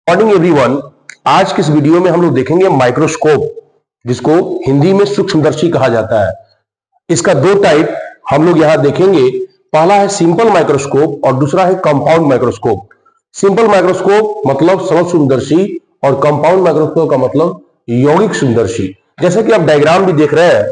Morning everyone. आज के इस वीडियो में हम लोग देखेंगे माइक्रोस्कोप, जिसको हिंदी में सूक्ष्मदर्शी कहा जाता है। इसका दो टाइप हम लोग यहां देखेंगे। पहला है सिंपल माइक्रोस्कोप और दूसरा है कंपाउंड माइक्रोस्कोप। सिंपल माइक्रोस्कोप मतलब सरल सूक्ष्मदर्शी और कंपाउंड माइक्रोस्कोप का मतलब यौगिक सूक्ष्मदर्शी। जैसे कि आप डायग्राम भी देख रहे हैं,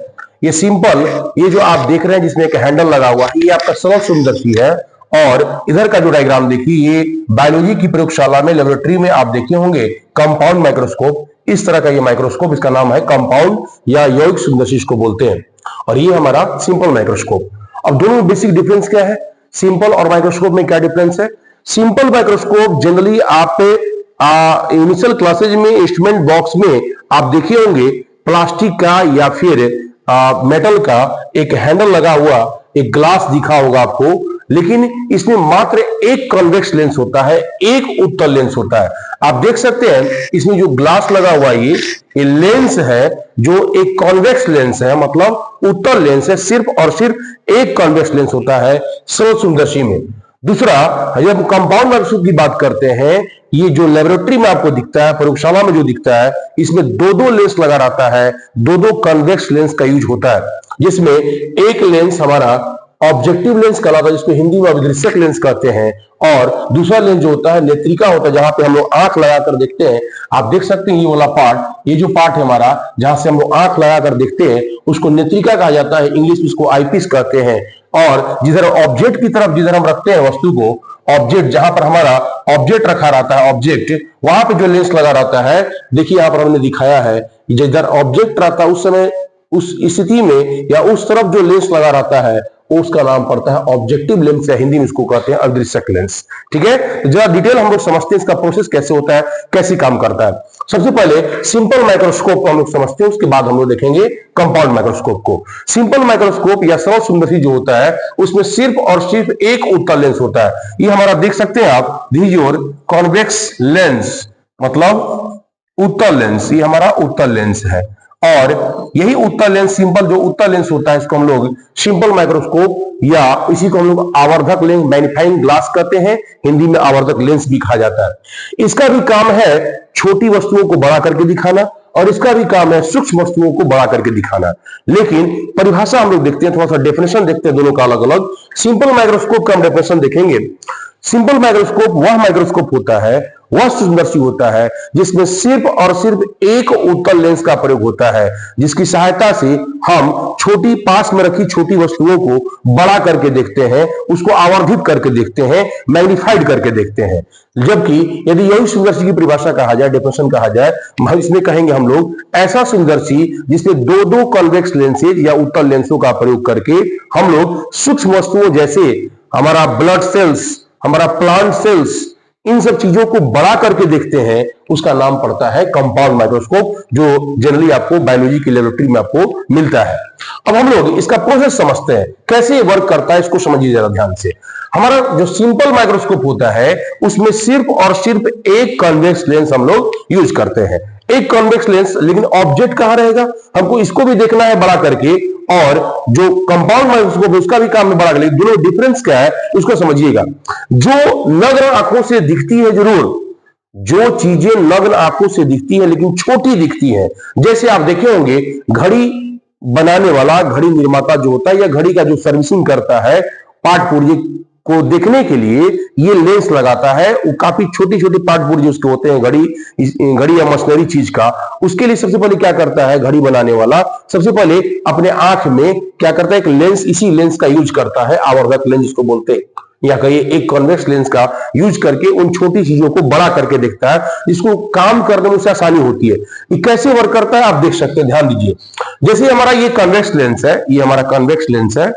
ये सिंपल, ये जो आप देख रहे हैं जिसमें एक हैंडल लगा हुआ है, ये आपका सरल सूक्ष्मदर्शी है। और इधर का जो डायग्राम देखिए, ये बायोलॉजी की प्रयोगशाला में, लेबोरेटरी में आप देखे होंगे कंपाउंड माइक्रोस्कोप। इस तरह का ये माइक्रोस्कोप, इसका नाम है कंपाउंड या यौगिक सूक्ष्मदर्शी इसको बोलते हैं। और ये हमारा सिंपल माइक्रोस्कोप। अब दोनों में बेसिक डिफरेंस क्या है? सिंपल और माइक्रोस्कोप में क्या डिफरेंस है? सिंपल माइक्रोस्कोप जनरली आप इनिशियल क्लासेज में इंस्ट्रूमेंट बॉक्स में आप देखे होंगे प्लास्टिक का या फिर मेटल का एक हैंडल लगा हुआ एक ग्लास दिखा होगा आपको, लेकिन इसमें मात्र एक कॉन्वेक्स लेंस होता है, एक उत्तल लेंस होता है। आप देख सकते हैं इसमें जो ग्लास लगा हुआ है, ये लेंस है जो एक कॉन्वेक्स लेंस है, मतलब उत्तल लेंस है। सिर्फ और सिर्फ एक कॉन्वेक्स लेंस होता है सरल सूक्ष्मदर्शी में। दूसरा, जब कंपाउंड माइक्रोस्कोप की बात करते हैं, ये जो लेबोरेटरी में आपको दिखता है, प्रयोगशाला में जो दिखता है, इसमें दो दो लेंस लगा रहता है, दो दो कॉन्वेक्स लेंस का यूज होता है। जिसमें एक लेंस हमारा ऑब्जेक्टिव लेंस कहलाता है, जिसको हिंदी में अभिदृश्यक लेंस कहते हैं, और दूसरा लेंस जो होता है नेत्रिका होता है, जहां पे हम लोग आंख लगाकर देखते हैं। आप देख सकते हैं ये वाला पार्ट, ये जो पार्ट है हमारा, जहां से हम लोग आंख लगाकर देखते हैं, उसको नेत्रिका कहा जाता है। इंग्लिश में इसको आईपीस कहते हैं। और जिधर ऑब्जेक्ट की तरफ जिधर हम रखते हैं वस्तु को, ऑब्जेक्ट जहां पर हमारा ऑब्जेक्ट रखा रहता है, ऑब्जेक्ट, वहां पे जो लेंस लगा रहता है, देखिए यहां पर हमने दिखाया है, जिधर ऑब्जेक्ट रहता है उस समय, उस स्थिति में या उस तरफ जो लेंस लगा रहता है, उसका नाम पड़ता है ऑब्जेक्टिव लेंस, या हिंदी में इसको कहते हैं अदृश्यक लेंस। ठीक है, तो जरा डिटेल हम लोग समझते हैं इसका प्रोसेस कैसे होता है, कैसे काम करता है। सबसे पहले सिंपल माइक्रोस्कोप को हम लोग समझते हैं, उसके बाद हम लोग देखेंगे कंपाउंड माइक्रोस्कोप को। सिंपल माइक्रोस्कोप या सरल सूक्ष्मदर्शी जो होता है, उसमें सिर्फ और सिर्फ एक उत्तल लेंस होता है। ये हमारा देख सकते हैं आप, this is your convex lens, मतलब उत्तल लेंस। ये हमारा उत्तल लेंस है, और यही उत्तल लेंस, सिंपल जो उत्तल लेंस होता है, इसको हम लोग सिंपल माइक्रोस्कोप या इसी को हम लोग आवर्धक लेंस, मैग्नीफाइंग ग्लास कहते हैं, हिंदी में आवर्धक लेंस भी कहा जाता है। इसका भी काम है छोटी वस्तुओं को बड़ा करके दिखाना, और इसका भी काम है सूक्ष्म वस्तुओं को बड़ा करके दिखाना। लेकिन परिभाषा हम लोग देखते हैं, थोड़ा सा डेफिनेशन देखते हैं दोनों का अलग अलग। सिंपल माइक्रोस्कोप का हम डेफिनेशन देखेंगे। सिंपल माइक्रोस्कोप वह माइक्रोस्कोप होता है, वह सूक्ष्मदर्शी होता है, जिसमें सिर्फ और सिर्फ एक उत्तल लेंस का प्रयोग होता है, जिसकी सहायता से हम छोटी, पास में रखी छोटी वस्तुओं को बड़ा करके देखते हैं, उसको आवर्धित करके देखते हैं, मैग्नीफाइड करके देखते हैं। जबकि यदि यही सूक्ष्मदर्शी की परिभाषा कहा जाए, डेफिनेशन कहा जाए, इसमें कहेंगे हम लोग ऐसा सूक्ष्मदर्शी जिसमें दो दो कॉन्वेक्स लेंसेज या उत्तल लेंसों का प्रयोग करके हम लोग सूक्ष्म वस्तुओं जैसे हमारा ब्लड सेल्स, हमारा प्लांट सेल्स, इन सब चीजों को बड़ा करके देखते हैं, उसका नाम पड़ता है कंपाउंड माइक्रोस्कोप, जो जनरली आपको बायोलॉजी की लेबोरेटरी में आपको मिलता है। अब हम लोग इसका प्रोसेस समझते हैं, कैसे वर्क करता है, इसको समझिए जरा ध्यान से। हमारा जो सिंपल माइक्रोस्कोप होता है, उसमें सिर्फ और सिर्फ एक कॉन्वेक्स लेंस हम लोग यूज करते हैं, एक कॉन्वेक्स लेंस। लेकिन ऑब्जेक्ट कहां रहेगा, हमको इसको भी देखना है बड़ा करके, और जो कंपाउंड माइक्रोस्कोप है उसका भी काम है बड़ा करके। दोनों डिफरेंस क्या है उसको समझिएगा। जो नग्न आंखों से दिखती है, जरूर जो चीजें नग्न आंखों से दिखती है लेकिन छोटी दिखती है, जैसे आप देखे होंगे घड़ी बनाने वाला, घड़ी निर्माता जो होता है, या घड़ी का जो सर्विसिंग करता है, पार्ट पुर्जे को देखने के लिए ये लेंस लगाता है। वो काफी छोटी छोटी पार्ट पुर्जे उसके होते हैं, घड़ी या मशीनरी चीज का। उसके लिए सबसे पहले क्या करता है घड़ी बनाने वाला, सबसे पहले अपने आंख में क्या करता है, एक लेंस, इसी लेंस का यूज करता है, आवर्धक लेंस जिसको बोलते हैं, या कहिए एक कॉन्वेक्स लेंस का यूज करके उन छोटी चीजों को बड़ा करके देखता है, जिसको काम करने में उसे आसानी होती है। ये कैसे वर्क करता है आप देख सकते हैं, ध्यान दीजिए। जैसे हमारा ये कॉन्वेक्स लेंस है, ये हमारा कॉन्वेक्स लेंस है,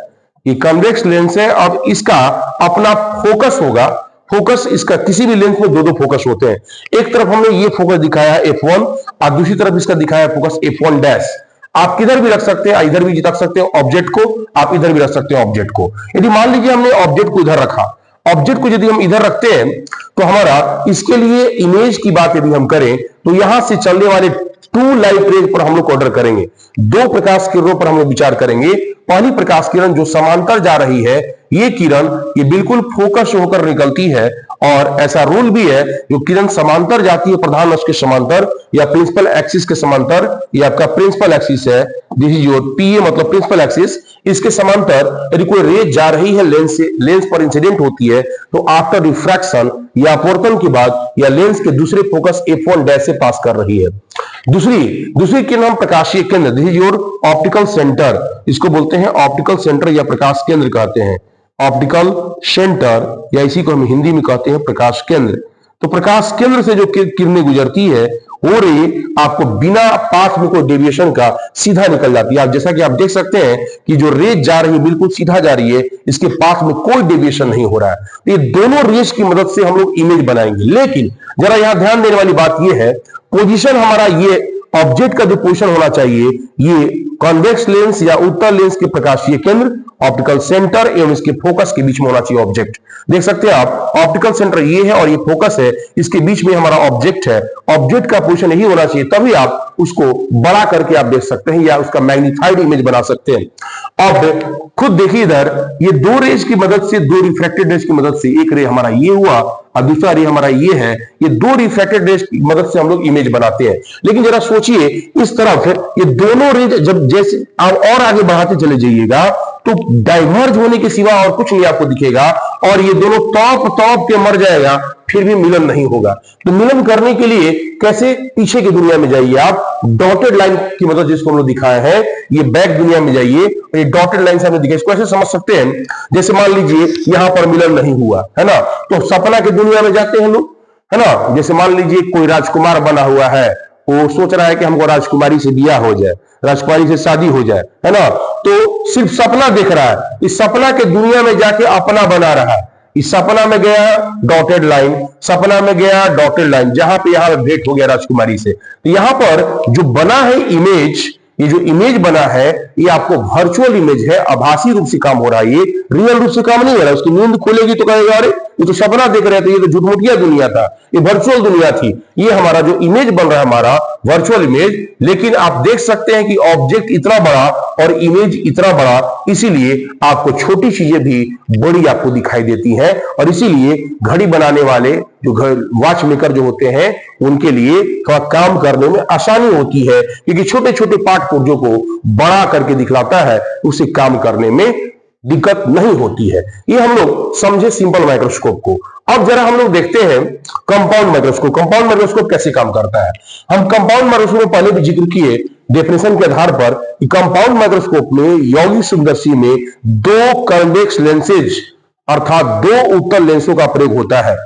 ये कॉन्वेक्स लेंस है। अब इसका अपना फोकस होगा, फोकस इसका किसी भी लेंस में दो दो फोकस होते हैं। एक तरफ हमने ये फोकस दिखाया है F1, और दूसरी तरफ इसका दिखाया है फोकस F1 डैश। आप किधर भी रख सकते हैं, इधर भी रख सकते हैं ऑब्जेक्ट को, आप इधर भी रख सकते हैं ऑब्जेक्ट को। यदि मान लीजिए हमने ऑब्जेक्ट को इधर रखा, ऑब्जेक्ट को यदि हम इधर रखते हैं, तो हमारा इसके लिए इमेज की बात यदि हम करें, तो यहां से चलने वाले टू लाइट रेज पर हम लोग ऑर्डर करेंगे, दो प्रकाश किरणों पर हम लोग विचार करेंगे। पहली प्रकाश किरण जो समांतर जा रही है, ये किरण ये बिल्कुल फोकस होकर निकलती है, और ऐसा रूल भी है जो किरण समांतर जाती है प्रधान अक्ष के समांतर या प्रिंसिपल एक्सिस के समांतर, ये आपका प्रिंसिपल एक्सिस है, दिस इज योर पीए मतलब प्रिंसिपल एक्सिस, इसके समांतर यदि कोई रे जा रही है लेंस से, लेंस पर इंसिडेंट होती है, तो आफ्टर रिफ्रैक्शन या अपवर्तन के बाद या लेंस के दूसरे फोकस f1 डैश से पास कर रही है। दूसरी किरण हम प्रकाशीय केंद्र, this is your optical centre, इसको बोलते हैं ऑप्टिकल सेंटर या प्रकाश केंद्र कहते हैं, ऑप्टिकल सेंटर या इसी को हम हिंदी में कहते हैं प्रकाश केंद्र। तो प्रकाश केंद्र से जो किरणें गुजरती है वो रे आपको बिना पाथ में कोई डेविएशन का सीधा निकल जाती है। आप जैसा कि आप देख सकते हैं कि जो रेज जा रही है बिल्कुल सीधा जा रही है, इसके पाथ में कोई डेविएशन नहीं हो रहा है। तो ये दोनों रेज की मदद से हम लोग इमेज बनाएंगे। लेकिन जरा यहां ध्यान देने वाली बात ये है, पोजीशन हमारा ये ऑब्जेक्ट का जो पोजीशन होना चाहिए, ये कॉन्वेक्स लेंस या उत्तल लेंस के प्रकाशीय केंद्र, ऑप्टिकल सेंटर एवं इसके फोकस के बीच में होना चाहिए ऑब्जेक्ट। देख सकते हैं आप, ऑप्टिकल सेंटर ये है और ये फोकस है, इसके बीच में हमारा ऑब्जेक्ट है। ऑब्जेक्ट का पोजीशन यही होना चाहिए, तभी आप उसको बड़ा करके आप देख सकते हैं या उसका मैग्नीफाइड इमेज बना सकते हैं। अब खुद देखिए इधर, ये दो रेज की मदद से, दो रिफ्रैक्टेड रेज की मदद से, एक रे हमारा ये हुआ और दूसरा रे हमारा ये है, ये दो रिफ्रैक्टेड रेज की मदद से हम लोग इमेज बनाते हैं। लेकिन जरा सोचिए, इस तरफ ये दोनों रेज जब जैसे आप और आगे बढ़ाते चले जाइएगा तो डाइवर्ज होने के सिवा और कुछ नहीं आपको दिखेगा, और ये दोनों तौप के मर जाएगा, फिर भी मिलन नहीं होगा। तो मिलन करने के लिए कैसे, पीछे की दुनिया में जाइए आप, डॉटेड लाइन की मदद जिसको हम लोग दिखाए हैं, ये बैक दुनिया में जाइए, ये डॉटेड लाइन से हमने दिखाया। इसको ऐसे समझ सकते हैं, जैसे मान लीजिए यहां पर मिलन नहीं हुआ है ना, तो सपना की दुनिया में जाते हैं लोग, है ना। जैसे मान लीजिए कोई राजकुमार बना हुआ है, वो सोच रहा है कि हमको राजकुमारी से ब्याह हो जाए, राजकुमारी से शादी हो जाए, है ना, तो सिर्फ सपना देख रहा है। इस सपना के दुनिया में जाके अपना बना रहा है। इस सपना में गया डॉटेड लाइन, सपना में गया डॉटेड लाइन, जहां पे यहां भेंट हो गया राजकुमारी से। तो यहां पर जो बना है इमेज, ये जो इमेज बना है ये आपको वर्चुअल इमेज है, आभासी रूप से काम हो रहा है, ये रियल रूप से काम नहीं हो रहा है। उसकी नींद खुलेगी तो कहेगा अरे ये तो सपना देख रहे थे, ये तो झूठमुठिया दुनिया था, ये वर्चुअल दुनिया थी। ये हमारा जो इमेज बन रहा है हमारा वर्चुअल इमेज, लेकिन आप देख सकते हैं कि ऑब्जेक्ट इतना बड़ा और इमेज इतना बड़ा, इसीलिए आपको छोटी चीजें भी बड़ी आपको दिखाई देती हैं। और इसीलिए घड़ी बनाने वाले जो वॉच मेकर जो होते हैं उनके लिए थोड़ा काम करने में आसानी होती है, क्योंकि छोटे छोटे पार्ट पुर्जों को बड़ा करके दिखलाता है, उसे काम करने में दिक्कत नहीं होती है। ये हम लोग समझे सिंपल माइक्रोस्कोप को। अब जरा हम लोग देखते हैं कंपाउंड माइक्रोस्कोप। कंपाउंड माइक्रोस्कोप कैसे काम करता है। हम कंपाउंड माइक्रोस्कोप में पहले भी जिक्र किए डेफिनेशन के आधार पर कि कंपाउंड माइक्रोस्कोप में यौगिक सूक्ष्मदर्शी में दो कन्वेक्स लेंसेज अर्थात दो उत्तल लेंसों का प्रयोग होता है।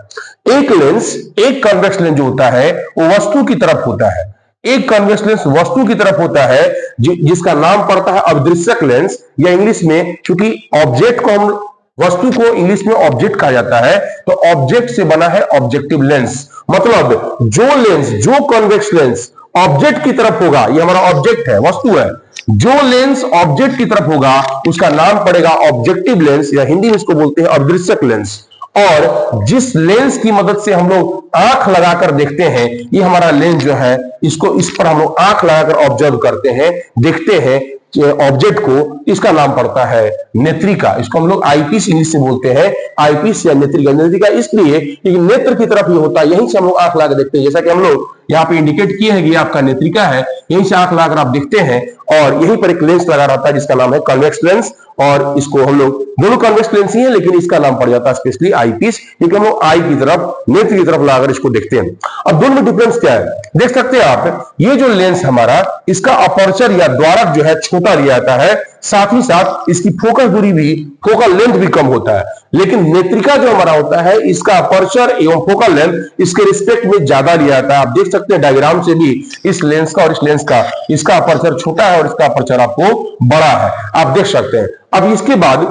एक लेंस, एक कन्वेक्स लेंस जो होता है वो वस्तु की तरफ होता है, एक कन्वेक्स लेंस वस्तु की तरफ होता है जिसका नाम पड़ता है अवदृश्यक लेंस, या इंग्लिश में, चूंकि ऑब्जेक्ट को हम वस्तु को इंग्लिश में ऑब्जेक्ट कहा जाता है, तो ऑब्जेक्ट से बना है ऑब्जेक्टिव लेंस। मतलब जो लेंस, जो कन्वेक्स लेंस ऑब्जेक्ट की तरफ होगा, ये हमारा ऑब्जेक्ट है, वस्तु है, जो लेंस ऑब्जेक्ट की तरफ होगा उसका नाम पड़ेगा ऑब्जेक्टिव लेंस, या हिंदी में इसको बोलते हैं अवदृश्यक लेंस। और जिस लेंस की मदद से हम लोग आंख लगाकर देखते हैं, ये हमारा लेंस जो है, इसको इस पर हम लोग आंख लगाकर ऑब्जर्व करते हैं, देखते हैं ऑब्जेक्ट को, इसका नाम पड़ता है नेत्रिका। इसको हम लोग आईपीस इंग्लिश से बोलते हैं, आईपीस या नेत्रिका। नेत्रिका इसलिए क्योंकि नेत्र की तरफ ये होता है, यहीं से हम लोग आंख लगा देखते हैं। जैसा कि हम लोग यहाँ पे इंडिकेट किए हैं कि आपका नेत्रिका है, यहीं से आंख लगाकर आप देखते हैं, और यहीं पर एक लेंस लगा रहता है जिसका नाम है कन्वेक्स लेंस। और इसको हम लोग, दोनों कन्वेक्स लेंस ही है, लेकिन इसका नाम पड़ जाता है स्पेशली आईपीस, क्योंकि हम लोग आई की तरफ, नेत्र की तरफ लगाकर इसको देखते हैं। अब दोनों में डिफरेंस क्या है देख सकते हैं आप। ये जो लेंस हमारा, इसका अपर्चर या द्वारक जो है छोटा लिया जाता है, साथ ही साथ इसकी फोकस दूरी भी, फोकल लेंथ भी कम होता है। लेकिन नेत्रिका जो हमारा होता है, इसका अपर्चर एवं फोकल लेंथ इसके रिस्पेक्ट में ज्यादा लिया जाता है। आप देख सकते हैं डायग्राम से भी, इस लेंस का और इस लेंस का, इसका अपर्चर छोटा है और इसका अपर्चर आपको बड़ा है, आप देख सकते हैं। अब इसके बाद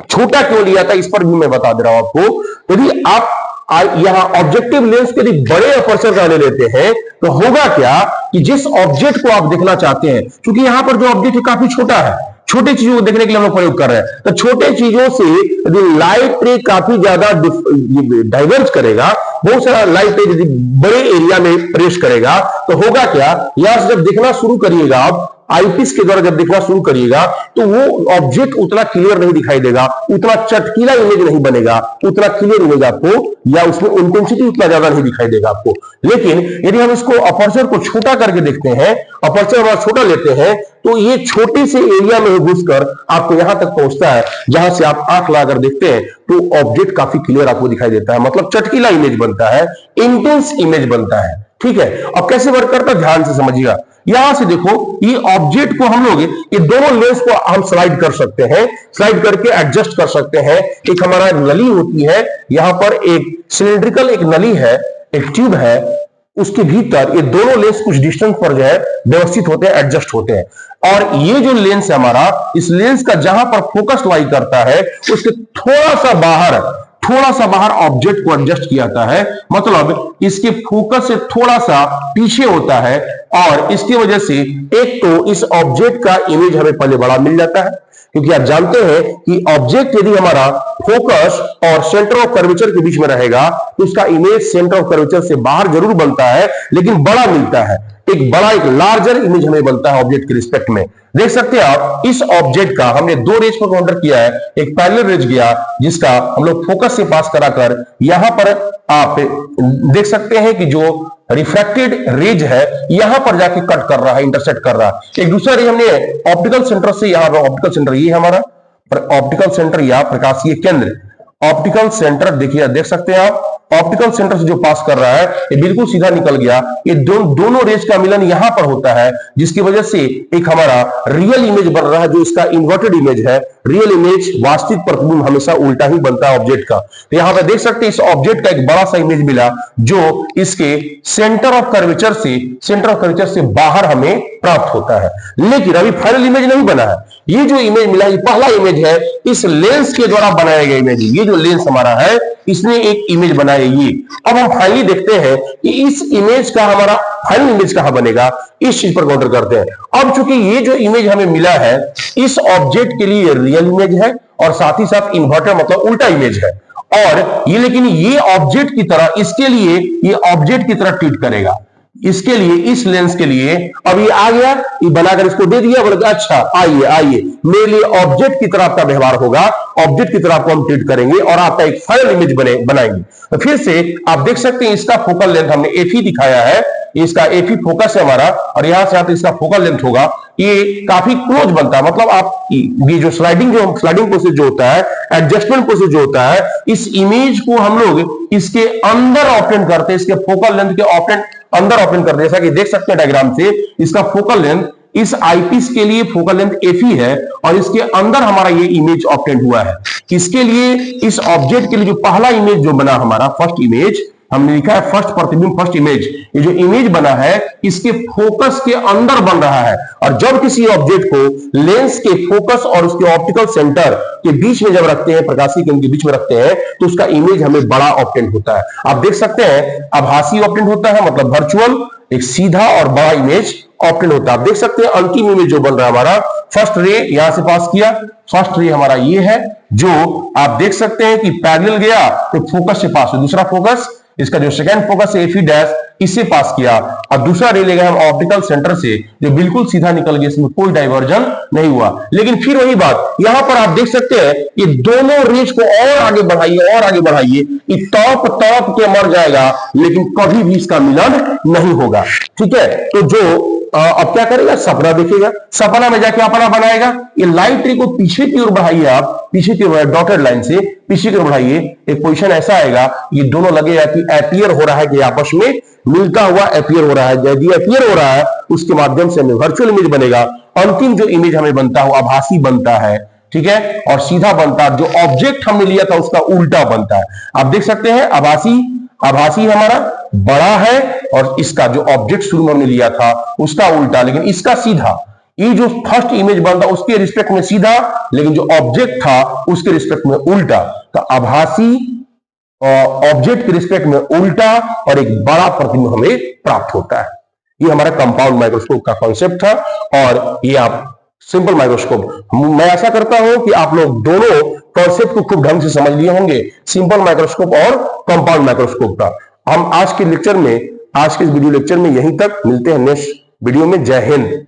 छोटा क्यों लिया था, इस पर भी मैं बता दे रहा हूं आपको। यदि आप यहां ऑब्जेक्टिव लेंस के लिए बड़े अपर्चर का ले लेते हैं तो होगा क्या कि जिस ऑब्जेक्ट को आप देखना चाहते हैं, क्योंकि यहां पर जो ऑब्जेक्ट है काफी छोटा है, छोटी चीजों को देखने के लिए हम लोग प्रयोग कर रहे हैं, तो छोटे चीजों से यदि लाइट रे काफी ज्यादा डाइवर्ज करेगा, बहुत सारा लाइट रे यदि बड़े एरिया में प्रवेश करेगा, तो होगा क्या, यहां से जब देखना शुरू करिएगा आईपीस के द्वारा जब देखना शुरू करिएगा तो वो ऑब्जेक्ट उतना क्लियर नहीं दिखाई देगा, उतना चटकीला इमेज नहीं बनेगा, उतना क्लियर इमेज आपको या उसमें इंटेंसिटी उतना ज्यादा नहीं दिखाई देगा आपको। लेकिन यदि हम इसको अपर्चर को छोटा करके देखते हैं, अपर्चर हमारा छोटा लेते हैं, तो ये छोटे से एरिया में घुसकर आपको यहां तक पहुंचता है जहां से आप आंख लगाकर देखते हैं तो ऑब्जेक्ट काफी क्लियर आपको दिखाई देता है, मतलब चटकीला इमेज बनता है, इंटेंस इमेज बनता है। ठीक है, अब कैसे वर्क करता है ध्यान से समझिएगा। यहां से देखो, ये ऑब्जेक्ट को हम लोग ये दोनों लेंस को हम स्लाइड कर सकते हैं, स्लाइड करके एडजस्ट कर सकते हैं। एक हमारा नली होती है, यहां पर एक सिलिंड्रिकल एक नली है, एक ट्यूब है, उसके भीतर ये दोनों लेंस कुछ डिस्टेंस पर जो है व्यवस्थित होते हैं, एडजस्ट होते हैं। और ये जो लेंस है हमारा, इस लेंस का जहां पर फोकस लाई करता है उसके थोड़ा सा बाहर ऑब्जेक्ट को एडजस्ट किया जाता है, मतलब इसके फोकस से थोड़ा सा पीछे होता है। और इसकी वजह से एक तो इस ऑब्जेक्ट का इमेज हमें पहले बड़ा मिल जाता है, क्योंकि आप जानते हैं कि ऑब्जेक्ट यदि हमारा फोकस और सेंटर ऑफ कर्वेचर के बीच में रहेगा तो उसका इमेज सेंटर ऑफ कर्वेचर से बाहर जरूर बनता है, लेकिन बड़ा मिलता है, एक लार्जर इमेज हमें बनता है ऑब्जेक्ट के रिस्पेक्ट में। देख सकते हैं आप, इस ऑब्जेक्ट का हमने दो रेज पर काउंटर किया है, एक पैरेलल रेज गया जिसका हम लोग फोकस से पास कराकर यहां पर आप देख सकते हैं कि जो रिफ्रैक्टेड रेज है यहां पर जाके कट कर रहा है, इंटरसेक्ट कर रहा है। एक दूसरा रेज हमने ऑप्टिकल सेंटर से, यहां पर ऑप्टिकल सेंटर ये है हमारा ऑप्टिकल सेंटर या प्रकाशीय केंद्र, ऑप्टिकल सेंटर देखिए, देख सकते हैं आप, ऑप्टिकल सेंटर से जो पास कर रहा है ये बिल्कुल सीधा निकल गया। ये दोनों रेज का मिलन यहां पर होता है, जिसकी वजह से एक हमारा रियल इमेज बन रहा है जो इसका इन्वर्टेड इमेज है। रियल इमेज, वास्तविक प्रतिबिंब हमेशा उल्टा ही बनता है ऑब्जेक्ट का। तो यहां पर देख सकते हैं इस ऑब्जेक्ट का एक बड़ा सा इमेज मिला जो इसके सेंटर ऑफ कर्वेचर से बाहर हमें प्राप्त होता है। लेकिन अभी फाइनल इमेज नहीं बना है, ये जो इमेज मिला ये पहला इमेज है, इस लेंस के द्वारा बनाया गया इमेज। ये जो लेंस हमारा है इसने एक इमेज बनाया ये। अब हम फाइनली देखते हैं कि इस इमेज का हमारा फाइनल इमेज कहां बनेगा, इस चीज पर काउंटर करते हैं। अब चूंकि ये जो इमेज हमें मिला है इस ऑब्जेक्ट के लिए रियल इमेज है और साथ ही साथ इन्वर्टर मतलब उल्टा इमेज है, और ये लेकिन ये ऑब्जेक्ट की तरह, इसके लिए ये ऑब्जेक्ट की तरह ट्रीट करेगा। इसके लिए, इस लेंस के लिए अब ये आ गया, ये बनाकर इसको दे दिया, बोले अच्छा आइए मेरे लिए ऑब्जेक्ट की तरह आपका व्यवहार होगा, ऑब्जेक्ट की तरह आपको हम ट्रीट करेंगे और आपका एक फाइनल इमेज बनाएंगे। तो फिर से आप देख सकते हैं इसका फोकल लेंथ हमने एफी दिखाया है, इसका एफी फोकस है हमारा, और यहां से आप इसका फोकल लेंथ होगा, ये काफी क्लोज बनता है। मतलब आप ये जो स्लाइडिंग प्रोसेस जो होता है, एडजस्टमेंट प्रोसेस जो होता है, इस इमेज को हम लोग इसके अंदर ऑप्टेंट करते हैं, इसके फोकल लेंथ के अंदर ऑप्टेंट करते हैं। जैसा कि देख सकते हैं डायग्राम से, इसका फोकल लेंथ इस आईपीस के लिए फोकल लेंथ एफी है और इसके अंदर हमारा ये इमेज ऑब्टेंड हुआ है। इसके लिए, इस ऑब्जेक्ट के लिए जो पहला इमेज जो बना हमारा, फर्स्ट इमेज हमने लिखा है, फर्स्ट प्रतिबिंब, फर्स्ट इमेज, ये जो इमेज बना है इसके फोकस के अंदर बन रहा है। और जब किसी ऑब्जेक्ट को लेंस के फोकस और उसके ऑप्टिकल सेंटर के बीच में जब रखते हैं, प्रकाशीय केंद्र के बीच में रखते हैं, तो उसका इमेज हमें बड़ा ऑब्टेंड होता है। आप देख सकते हैं आभासी ऑब्टेंड होता है, मतलब वर्चुअल, एक सीधा और बड़ा इमेज ऑप्टेंड होता है। आप देख सकते हैं अंतिम इमेज जो बन रहा है हमारा, फर्स्ट रे यहां से पास किया, फर्स्ट रे हमारा ये है, जो आप देख सकते हैं कि पैरेलल गया तो फोकस से पास हुआ, दूसरा फोकस, इसका जो सेकंड फोकस है एफी डैश, इससे पास किया, और दूसरा रे ले गए हम ऑप्टिकल सेंटर से, जो बिल्कुल सीधा निकल गया, इसमें कोई डाइवर्जन नहीं हुआ। लेकिन फिर वही बात, यहां पर आप देख सकते हैं ये दोनों रेज को और आगे बढ़ाइए, ये टॉप के मर जाएगा, लेकिन कभी भी इसका मिलन नहीं होगा। ठीक है, तो जो अब क्या करेगा, सपना देखेगा, सपना में जाके अपना बनाएगा। ये लाइट रे को पीछे की ओर बढ़ाइए, आप पीछे की ओर डॉटेड लाइन से पीछे की ओर बढ़ाइए, एक पोजीशन ऐसा आएगा, ये दोनों लगेगा कि अपीयर हो रहा है, कि आपस में मिलता हुआ अपीयर हो रहा है। यदि अपीयर हो रहा है उसके माध्यम से हमें वर्चुअल इमेज बनेगा। अंतिम जो इमेज हमें बनता है वो आभासी बनता है, ठीक है, और सीधा बनता है, जो ऑब्जेक्ट हमने लिया था उसका उल्टा बनता है। आप देख सकते हैं आभासी हमारा बड़ा है और इसका जो ऑब्जेक्ट शुरू में हमने लिया था उसका उल्टा, लेकिन इसका सीधा। ये जो फर्स्ट इमेज बनता उसके रिस्पेक्ट में सीधा, लेकिन जो ऑब्जेक्ट था उसके रिस्पेक्ट में उल्टा। तो आभासी ऑब्जेक्ट के रिस्पेक्ट में उल्टा और एक बड़ा प्रतिबिंब हमें प्राप्त होता है। ये हमारा कंपाउंड माइक्रोस्कोप का कॉन्सेप्ट था, और ये आप सिंपल माइक्रोस्कोप, मैं आशा करता हूं कि आप लोग दोनों कॉन्सेप्ट को खूब ढंग से समझ लिए होंगे, सिंपल माइक्रोस्कोप और कंपाउंड माइक्रोस्कोप का। हम आज के इस वीडियो लेक्चर में यहीं तक, मिलते हैं नेक्स्ट वीडियो में। जय हिंद।